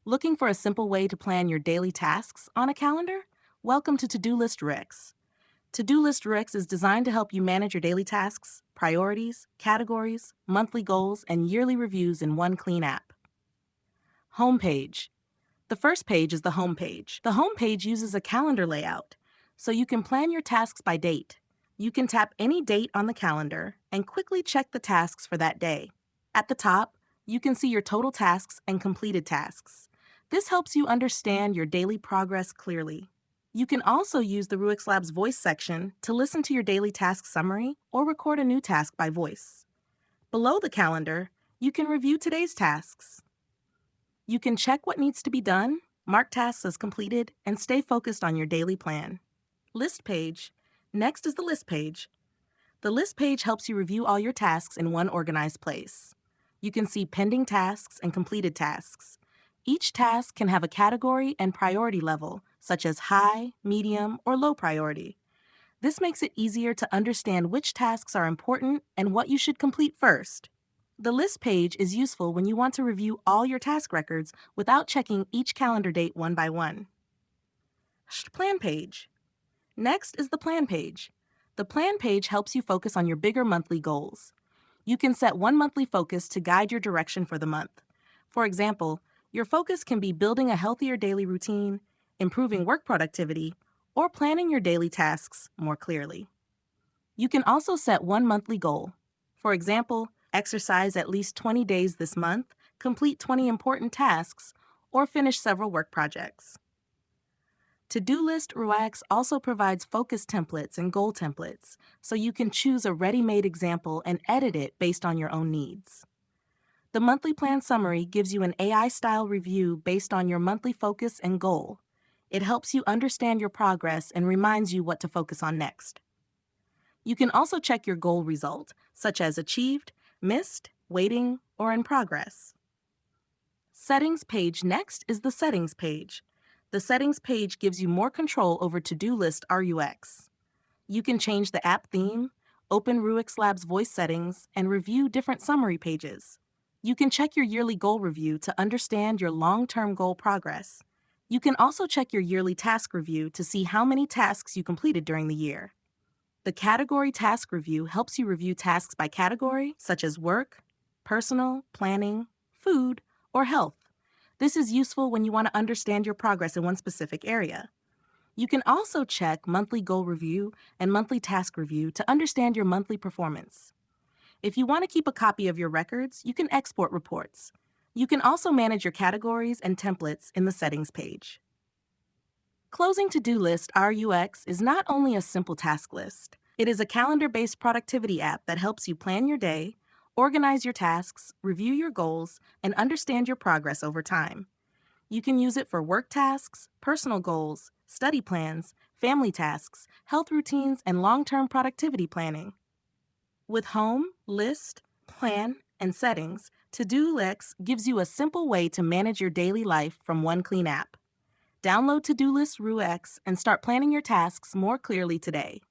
Looking for a simple way to plan your daily tasks on a calendar? Welcome to To Do List RUIX. To Do List RUIX is designed to help you manage your daily tasks, priorities, categories, monthly goals, and yearly reviews in one clean app. Homepage. The first page is the home page. The home page uses a calendar layout, so you can plan your tasks by date. You can tap any date on the calendar and quickly check the tasks for that day. At the top, you can see your total tasks and completed tasks. This helps you understand your daily progress clearly. You can also use the RuixLabs Voice section to listen to your daily task summary or record a new task by voice. Below the calendar, you can review today's tasks. You can check what needs to be done, mark tasks as completed, and stay focused on your daily plan. List page. Next is the list page. The list page helps you review all your tasks in one organized place. You can see pending tasks and completed tasks. Each task can have a category and priority level, such as high, medium, or low priority. This makes it easier to understand which tasks are important and what you should complete first. The list page is useful when you want to review all your task records without checking each calendar date one by one. Plan page. Next is the plan page. The plan page helps you focus on your bigger monthly goals. You can set one monthly focus to guide your direction for the month. For example, your focus can be building a healthier daily routine, improving work productivity, or planning your daily tasks more clearly. You can also set one monthly goal. For example, exercise at least 20 days this month, complete 20 important tasks, or finish several work projects. To Do List RUIX also provides focus templates and goal templates, so you can choose a ready-made example and edit it based on your own needs. The monthly plan summary gives you an AI-style review based on your monthly focus and goal. It helps you understand your progress and reminds you what to focus on next. You can also check your goal result, such as achieved, missed, waiting, or in progress. Settings page. Next is the settings page. The settings page gives you more control over To Do List RUIX. You can change the app theme, open RuixLabs Voice settings, and review different summary pages. You can check your yearly goal review to understand your long-term goal progress. You can also check your yearly task review to see how many tasks you completed during the year. The category task review helps you review tasks by category, such as work, personal, planning, food, or health. This is useful when you want to understand your progress in one specific area. You can also check monthly goal review and monthly task review to understand your monthly performance. If you want to keep a copy of your records, you can export reports. You can also manage your categories and templates in the settings page. Closing To Do List RUIX is not only a simple task list. It is a calendar-based productivity app that helps you plan your day, organize your tasks, review your goals, and understand your progress over time. You can use it for work tasks, personal goals, study plans, family tasks, health routines, and long-term productivity planning. With Home, List, Plan, and Settings, To Do List gives you a simple way to manage your daily life from one clean app. Download To Do List RUIX and start planning your tasks more clearly today.